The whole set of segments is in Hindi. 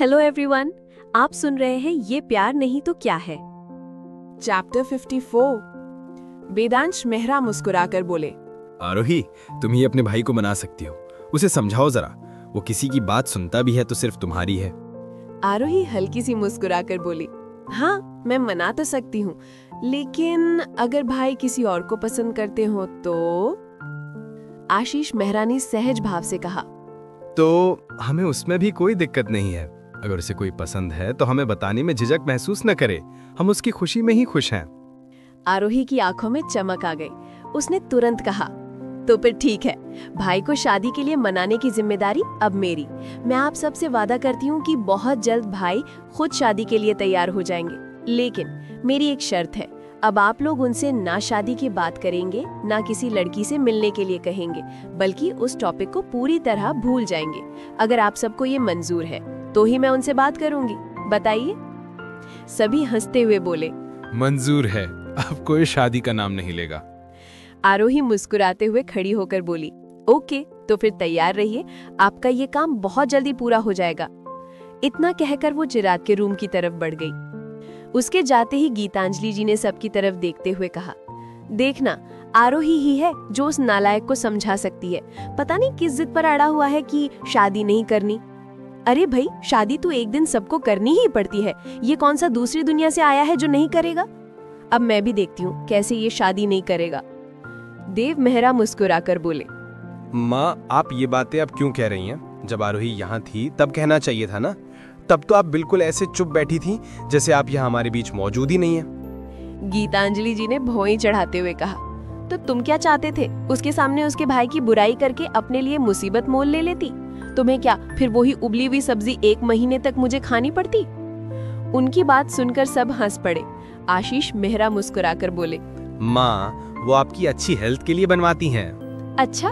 हेलो एवरीवन, आप सुन रहे हैं ये प्यार नहीं तो क्या है। चैप्टर 54। वेदांश मेहरा मुस्कुराकर बोले, आरोही, तुम ही अपने भाई को मना सकती हो। उसे समझाओ जरा, वो किसी की बात सुनता भी है तो सिर्फ तुम्हारी है। आरोही हल्की सी मुस्कुराकर बोली, हाँ मैं मना तो सकती हूँ, लेकिन अगर भाई किसी और को पसंद करते हो तो? आशीष मेहरा ने सहज भाव से कहा, तो हमें उसमें भी कोई दिक्कत नहीं है। अगर उसे कोई पसंद है तो हमें बताने में झिझक महसूस न करे, हम उसकी खुशी में ही खुश हैं। आरोही की आंखों में चमक आ गई। उसने तुरंत कहा, तो फिर ठीक है, भाई को शादी के लिए मनाने की जिम्मेदारी अब मेरी। मैं आप सबसे वादा करती हूँ कि बहुत जल्द भाई खुद शादी के लिए तैयार हो जाएंगे। लेकिन मेरी एक शर्त है, अब आप लोग उनसे ना शादी की बात करेंगे, ना किसी लड़की से मिलने के लिए कहेंगे, बल्कि उस टॉपिक को पूरी तरह भूल जाएंगे। अगर आप सबको ये मंजूर है तो ही मैं उनसे बात करूंगी, बताइए। सभी हंसते हुए बोले, मंजूर है, अब कोई शादी का नाम नहीं लेगा। आरोही मुस्कुराते हुए खड़ी होकर बोली, ओके, तो फिर तैयार रहिए, आपका ये काम बहुत जल्दी पूरा हो जाएगा। इतना कहकर वो चिराग के रूम की तरफ बढ़ गई। उसके जाते ही गीतांजलि जी ने सबकी तरफ देखते हुए कहा, देखना, आरोही ही है जो उस नालायक को समझा सकती है। पता नहीं किस जिद पर अड़ा हुआ है कि शादी नहीं करनी। अरे भाई, शादी तो एक दिन सबको करनी ही पड़ती है। ये कौन सा दूसरी दुनिया से आया है जो नहीं करेगा? अब मैं भी देखती हूँ कैसे ये शादी नहीं करेगा। देव मेहरा मुस्कुराकर बोले, माँ, आप ये बातें अब क्यों कह रही हैं? जब आरोही यहाँ थी तब कहना चाहिए था ना। तब तो आप बिल्कुल ऐसे चुप बैठी थी जैसे आप यहाँ हमारे बीच मौजूद ही नहीं है। गीतांजलि जी ने भौं चढ़ाते हुए कहा, तो तुम क्या चाहते थे? उसके सामने उसके भाई की बुराई करके अपने लिए मुसीबत मोल ले लेती? तुम्हें क्या फिर वही उबली हुई सब्जी 1 महीने तक मुझे खानी पड़ती? उनकी बात सुनकर सब हंस पड़े। आशीष मेहरा मुस्कुराकर बोले, माँ, वो आपकी अच्छी हेल्थ के लिए बनवाती हैं। अच्छा,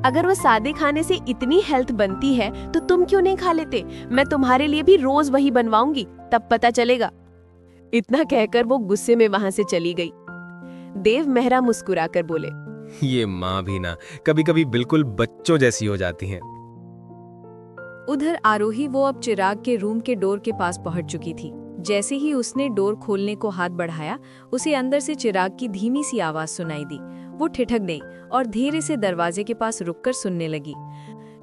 अगर वो सादे खाने से इतनी हेल्थ बनती है तो तुम क्यों नहीं खा लेते? मैं तुम्हारे लिए भी रोज वही बनवाऊंगी, तब पता चलेगा। इतना कहकर वो गुस्से में वहां से चली गई। देव मेहरा मुस्कुराकर बोले, ये माँ भी ना कभी कभी बिल्कुल बच्चों जैसी हो जाती हैं। उधर आरोही वो अब चिराग के रूम के डोर के पास पहुंच चुकी थी। जैसे ही उसने डोर खोलने को हाथ बढ़ाया, उसे अंदर से चिराग की धीमी सी आवाज सुनाई दी। वो ठिठक गई और धीरे से दरवाजे के पास रुककर सुनने लगी।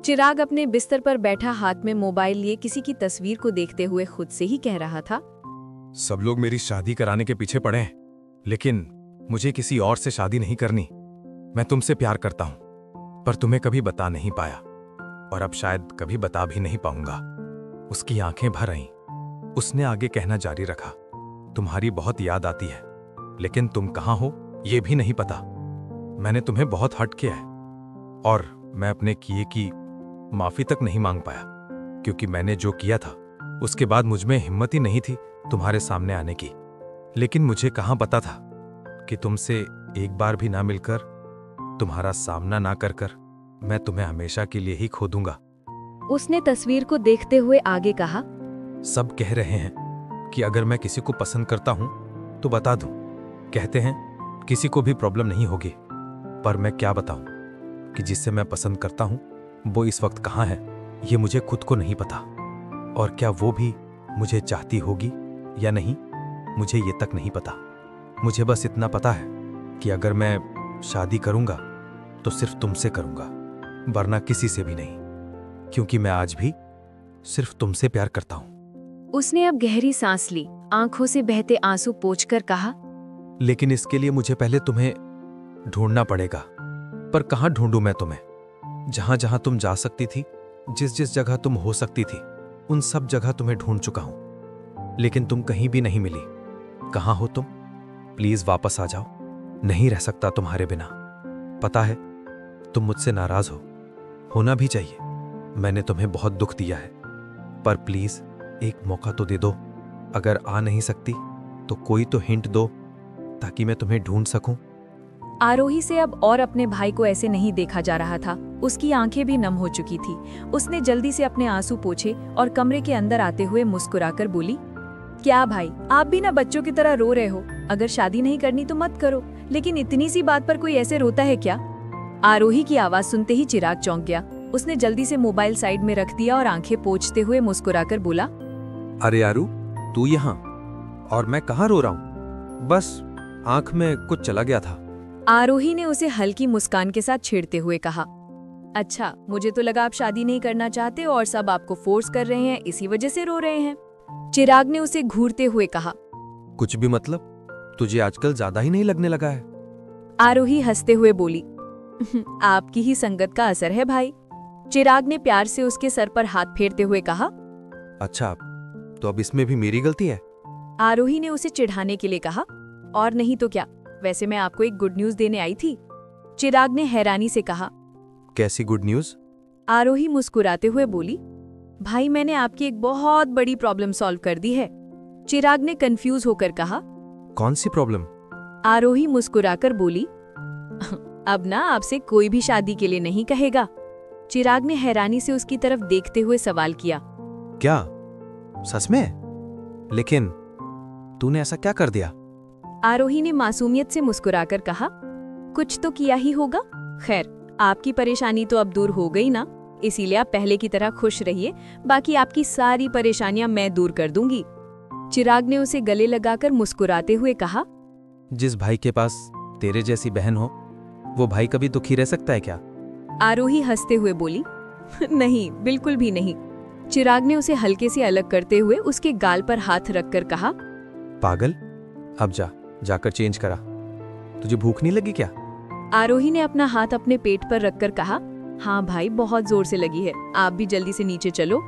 चिराग अपने बिस्तर पर बैठा हाथ में मोबाइल लिए किसी की तस्वीर को देखते हुए खुद से ही कह रहा था, सब लोग मेरी शादी कराने के पीछे पड़े हैं, लेकिन मुझे किसी और से शादी नहीं करनी। मैं तुमसे प्यार करता हूं, पर तुम्हें कभी बता नहीं पाया और अब शायद कभी बता भी नहीं पाऊंगा। उसकी आंखें भर आईं। उसने आगे कहना जारी रखा, तुम्हारी बहुत याद आती है, लेकिन तुम कहाँ हो ये भी नहीं पता। मैंने तुम्हें बहुत हर्ट किया है और मैं अपने किए की माफी तक नहीं मांग पाया, क्योंकि मैंने जो किया था उसके बाद मुझमें हिम्मत ही नहीं थी तुम्हारे सामने आने की। लेकिन मुझे कहाँ पता था कि तुमसे एक बार भी ना मिलकर, तुम्हारा सामना ना कर कर मैं तुम्हें हमेशा के लिए ही खो दूंगा। उसने तस्वीर को देखते हुए आगे कहा, सब कह रहे हैं कि अगर मैं किसी को पसंद करता हूं तो बता दूं। कहते हैं किसी को भी प्रॉब्लम नहीं होगी, पर मैं क्या बताऊं कि जिससे मैं पसंद करता हूं वो इस वक्त कहाँ है ये मुझे खुद को नहीं पता। और क्या वो भी मुझे चाहती होगी या नहीं, मुझे ये तक नहीं पता। मुझे बस इतना पता है कि अगर मैं शादी करूंगा तो सिर्फ तुमसे करूंगा, वरना किसी से भी नहीं, क्योंकि मैं आज भी सिर्फ तुमसे प्यार करता हूं। उसने अब गहरी सांस ली, आंखों से बहते आंसू पोंछकर कहा, लेकिन इसके लिए मुझे पहले तुम्हें ढूंढना पड़ेगा। पर कहाँ ढूंढूं मैं तुम्हें? जहां जहां तुम जा सकती थी, जिस जिस जगह तुम हो सकती थी, उन सब जगह तुम्हें ढूंढ चुका हूं, लेकिन तुम कहीं भी नहीं मिली। कहाँ हो तुम? प्लीज वापस आ जाओ, नहीं रह सकता तुम्हारे बिना। पता है तुम मुझसे नाराज हो, होना भी चाहिए। मैंने तुम्हें बहुत दुख दिया है, पर प्लीज एक मौका तो दे दो। अगर आ नहीं सकती तो कोई तो हिंट दो ताकि मैं तुम्हें ढूंढ सकूं। आरोही से अब और अपने भाई को ऐसे नहीं देखा जा रहा था। उसकी आंखें भी नम हो चुकी थी। उसने जल्दी से अपने आंसू पोंछे और कमरे के अंदर आते हुए मुस्कुराकर बोली, क्या भाई, आप भी ना बच्चों की तरह रो रहे हो? अगर शादी नहीं करनी तो मत करो, लेकिन इतनी सी बात पर कोई ऐसे रोता है क्या? आरोही की आवाज सुनते ही चिराग चौंक गया। उसने जल्दी से मोबाइल साइड में रख दिया और आंखें पोंछते हुए मुस्कुराकर बोला, अरे यारू, तू यहाँ? और मैं कहाँ रो रहा हूँ? बस आंख में कुछ चला गया था। आरोही ने उसे हल्की मुस्कान के साथ छेड़ते हुए कहा, अच्छा, मुझे तो लगा आप शादी नहीं करना चाहते और सब आपको फोर्स कर रहे हैं, इसी वजह से रो रहे हैं। चिराग ने उसे घूरते हुए कहा। कुछ भी मतलब? तुझे आजकल ज्यादा ही नहीं लगने लगा है? आरोही हंसते हुए बोली, आपकी ही संगत का असर है भाई। चिराग ने प्यार से उसके सर पर हाथ फेरते हुए कहा। अच्छा, तो अब इसमें भी मेरी गलती है? आरोही ने उसे चिढ़ाने के लिए कहा, और नहीं तो क्या, वैसे मैं आपको एक गुड न्यूज देने आई थी। चिराग ने हैरानी से कहा। कैसी गुड न्यूज? आरोही मुस्कुराते हुए बोली, भाई मैंने आपकी एक बहुत बड़ी प्रॉब्लम सॉल्व कर दी है। चिराग ने कंफ्यूज होकर कहा। कौन सी प्रॉब्लम? आरोही मुस्कुराकर बोली, अब ना आपसे कोई भी शादी के लिए नहीं कहेगा। चिराग ने हैरानी से उसकी तरफ देखते हुए सवाल किया। क्या सच में? लेकिन तूने ऐसा क्या कर दिया? आरोही ने मासूमियत से मुस्कुराकर कहा, कुछ तो किया ही होगा। खैर, आपकी परेशानी तो अब दूर हो गई ना, इसीलिए आप पहले की तरह खुश रहिए, बाकी आपकी सारी परेशानियां मैं दूर कर दूंगी। चिराग ने उसे गले लगाकर मुस्कुराते हुए कहा। जिस भाई के पास तेरे जैसी बहन हो, वो भाई कभी दुखी रह सकता है क्या? आरोही हंसते हुए बोली, नहीं, बिल्कुल भी नहीं। चिराग ने उसे हल्के से अलग करते हुए उसके गाल पर हाथ रखकर कहा। पागल, अब जाकर चेंज करा। तुझे भूख नहीं लगी क्या? आरोही ने अपना हाथ अपने पेट पर रखकर कहा, हाँ भाई, बहुत जोर से लगी है, आप भी जल्दी से नीचे चलो।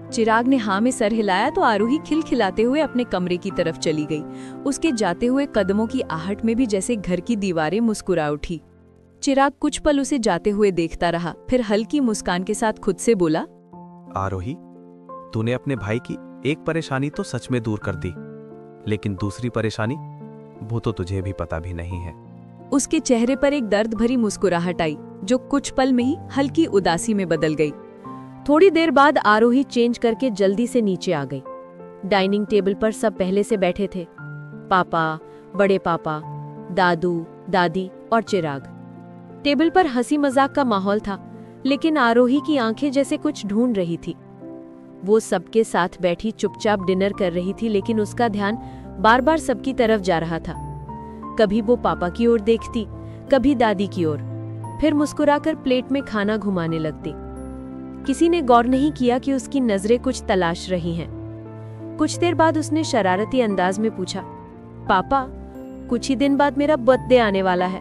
चिराग ने हाँ में सर हिलाया तो आरोही खिलखिलाते हुए अपने कमरे की तरफ चली गई। उसके जाते हुए कदमों की आहट में भी जैसे घर की दीवारें मुस्कुरा उठी। चिराग कुछ पल उसे जाते हुए देखता रहा, फिर हल्की मुस्कान के साथ खुद से बोला, आरोही, तूने अपने भाई की एक परेशानी तो सच में दूर कर दी, लेकिन दूसरी परेशानी, वो तो तुझे भी पता भी नहीं है। उसके चेहरे पर एक दर्द भरी मुस्कुराहट आई, जो कुछ पल में ही हल्की उदासी में बदल गई। थोड़ी देर बाद आरोही चेंज करके जल्दी से नीचे आ गई। डाइनिंग टेबल पर सब पहले से बैठे थे, पापा, बड़े पापा, दादू, दादी और चिराग। टेबल पर हंसी मजाक का माहौल था, लेकिन आरोही की आंखें जैसे कुछ ढूंढ रही थी। वो सबके साथ बैठी चुपचाप डिनर कर रही थी, लेकिन उसका ध्यान बार बार सबकी तरफ जा रहा था। कभी वो पापा की ओर देखती, कभी दादी की ओर, फिर मुस्कुराकर प्लेट में खाना घुमाने लगती। किसी ने गौर नहीं किया कि उसकी नजरें कुछ तलाश रही हैं। कुछ देर बाद उसने शरारती अंदाज में पूछा, पापा, कुछ ही दिन बाद मेरा बर्थडे आने वाला है,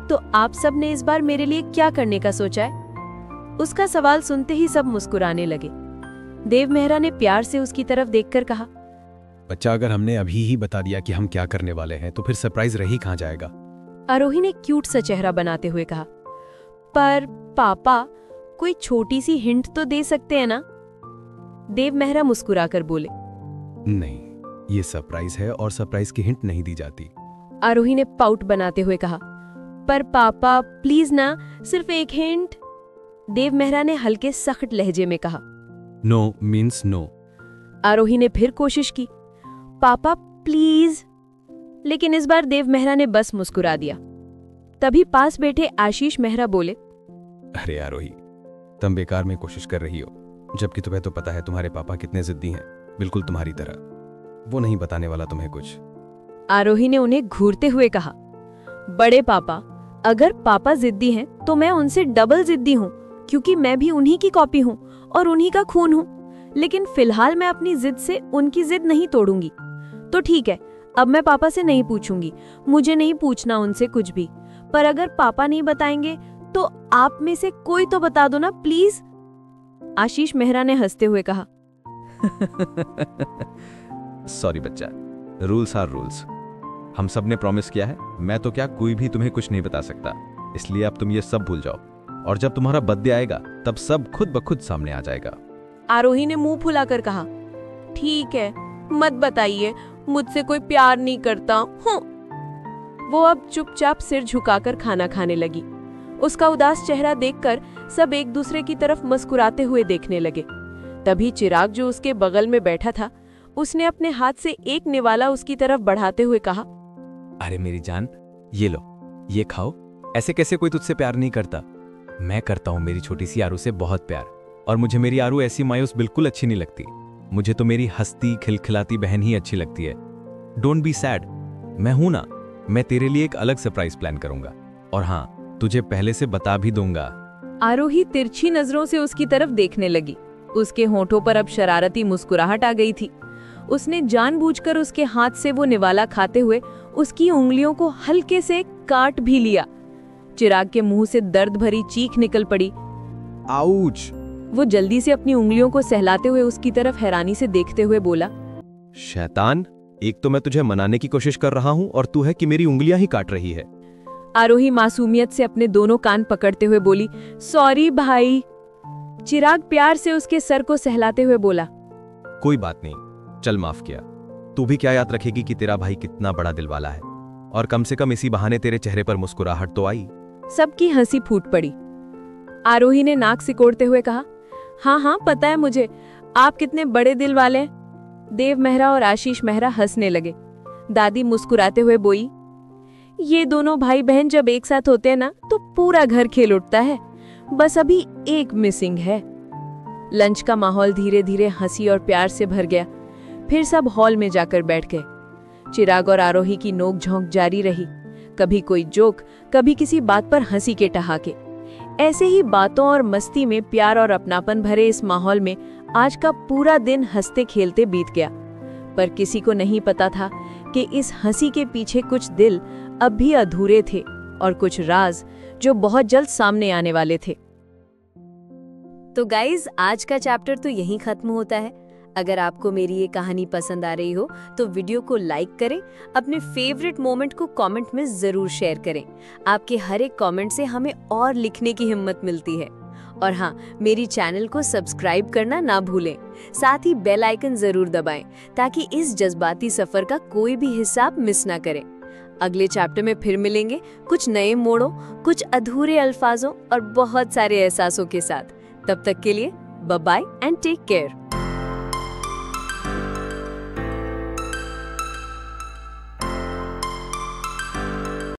तो आप सब ने इस बार मेरे लिए क्या करने का सोचा है? उसका सवाल सुनते ही सब मुस्कुराने लगे। देव मेहरा ने प्यार से उसकी तरफ देखकर कहा, बच्चा, अगर हमने अभी ही बता दिया कि हम क्या करने वाले हैं तो फिर सरप्राइज रह ही कहाँ जाएगा। आरोही ने क्यूट सा चेहरा बनाते हुए कहा, पर पापा, कोई छोटी सी हिंट तो दे सकते हैं ना? देव मेहरा मुस्कुराकर बोले, नहीं, ये सरप्राइज है और सरप्राइज की हिंट नहीं दी जाती। आरोही ने पाउट बनाते हुए कहा, पर पापा प्लीज ना, सिर्फ एक हिंट। देव मेहरा ने हल्के सख्त लहजे में कहा। No means no. आरोही ने फिर कोशिश की, पापा प्लीज, लेकिन इस बार देव मेहरा ने बस मुस्कुरा दिया। तभी पास बैठे आशीष मेहरा बोले, अरे आरोही, तुम बेकार में कोशिश कर रही हो, जबकि तुम्हें तो पता है तुम्हारे पापा कितने जिद्दी हैं, बिल्कुल तुम्हारी तरह। वो नहीं बताने वाला तुम्हें कुछ। आरोही ने उन्हें घूरते हुए कहा, बड़े पापा, अगर पापा जिद्दी हैं तो मैं उनसे डबल जिद्दी हूँ, क्योंकि मैं भी उन्हीं की कॉपी हूँ और उन्हीं का खून हूँ। लेकिन फिलहाल मैं अपनी जिद से उनकी जिद नहीं तोड़ूंगी। तो ठीक है, अब मैं पापा से नहीं पूछूंगी, मुझे नहीं पूछना उनसे कुछ भी। पर अगर पापा नहीं बताएंगे तो आप में से कोई तो बता दो ना प्लीज। आशीष मेहरा ने हंसते हुए कहा, सॉरी बच्चा, रूल्स आर रूल्स। हम सब ने प्रॉमिस किया है, मैं तो क्या, कोई भी तुम्हें कुछ नहीं बता सकता, इसलिए अब तुम ये सब भूल जाओ, और जब तुम्हारा बर्थडे आएगा तब सब खुद ब खुद सामने आ जाएगा। आरोही ने मुंह फुलाकर कहा, ठीक है, मत बताइए, मुझसे कोई प्यार नहीं करता हूँ। वो अब चुपचाप सिर झुकाकर खाना खाने लगी। उसका उदास चेहरा देखकर सब एक दूसरे की तरफ मुस्कुराते हुए देखने लगे। तभी चिराग, जो उसके बगल में बैठा था, उसने अपने हाथ से एक निवाला उसकी तरफ बढ़ाते हुए कहा, अरे मेरी जान, ये लो, ये खाओ। ऐसे कैसे कोई तुझसे प्यार नहीं करता? मैं करता हूँ मेरी छोटी सी आरू से बहुत प्यार, और मुझे मेरी आरू ऐसी मायूस बिल्कुल अच्छी नहीं लगती। मुझे तो मेरी हंसती खिलखिलाती बहन ही अच्छी लगती है। डोंट बी सैड, मैं हूं ना, मैं तेरे लिए एक अलग सरप्राइज प्लान करूंगा, और हाँ, तुझे पहले से बता भी दूंगा। आरोही तिरछी नजरों से उसकी तरफ देखने लगी। उसके होठों पर अब शरारती मुस्कुराहट आ गई थी। उसने जानबूझकर उसके हाथ से वो निवाला खाते हुए उसकी उंगलियों को हल्के से काट भी लिया। चिराग के मुंह से दर्द भरी चीख निकल पड़ी। आउच! वो जल्दी से अपनी उंगलियों को सहलाते हुए उसकी तरफ हैरानी से देखते हुए बोला, शैतान, एक तो मैं तुझे मनाने की कोशिश कर रहा हूं और तू है कि मेरी उंगलियां ही काट रही है। आरोही मासूमियत से अपने दोनों कान पकड़ते हुए बोली, सॉरी भाई। चिराग प्यार से उसके सर को सहलाते हुए बोला, कोई बात नहीं, चल माफ किया। तू भी क्या याद रखेगी कि तेरा भाई कितना बड़ा दिल वाला है, और कम से कम इसी बहाने तेरे चेहरे पर मुस्कुराहट तो आई। सबकी हंसी फूट पड़ी। आरोही ने नाक सिकोड़ते हुए कहा, हाँ हाँ पता है मुझे, आप कितने बड़े दिल वाले हैं। देव मेहरा और आशीष मेहरा हंसने लगे। दादी मुस्कुराते हुए बोई, ये दोनों भाई बहन जब एक साथ होते हैं ना तो पूरा घर खेल उठता है, बस अभी एक मिसिंग है। लंच का माहौल धीरे धीरे हंसी और प्यार से भर गया। फिर सब हॉल में जाकर बैठ गए। चिराग और आरोही की नोक-झोंक जारी रही, कभी कोई जोक, कभी किसी बात पर हंसी के ठहाके। ऐसे ही बातों और मस्ती में प्यार और अपनापन भरे इस माहौल में आज का पूरा दिन हंसते खेलते बीत गया। पर किसी को नहीं पता था कि इस हंसी के पीछे कुछ दिल अब भी अधूरे थे और कुछ राज जो बहुत जल्द सामने आने वाले थे। तो गाइज, आज का चैप्टर तो यहीं खत्म होता है। अगर आपको मेरी ये कहानी पसंद आ रही हो तो वीडियो को लाइक करें, अपने फेवरेट मोमेंट को कमेंट में जरूर शेयर करें। आपके हर एक कमेंट से हमें और लिखने की हिम्मत मिलती है। और हाँ, मेरी चैनल को सब्सक्राइब करना ना भूलें। साथ ही बेल आइकन जरूर दबाएं ताकि इस जज्बाती सफर का कोई भी हिस्सा आप मिस ना करें। अगले चैप्टर में फिर मिलेंगे, कुछ नए मोड़ों, कुछ अधूरे अल्फाजों और बहुत सारे एहसासों के साथ। तब तक के लिए bye bye and take care.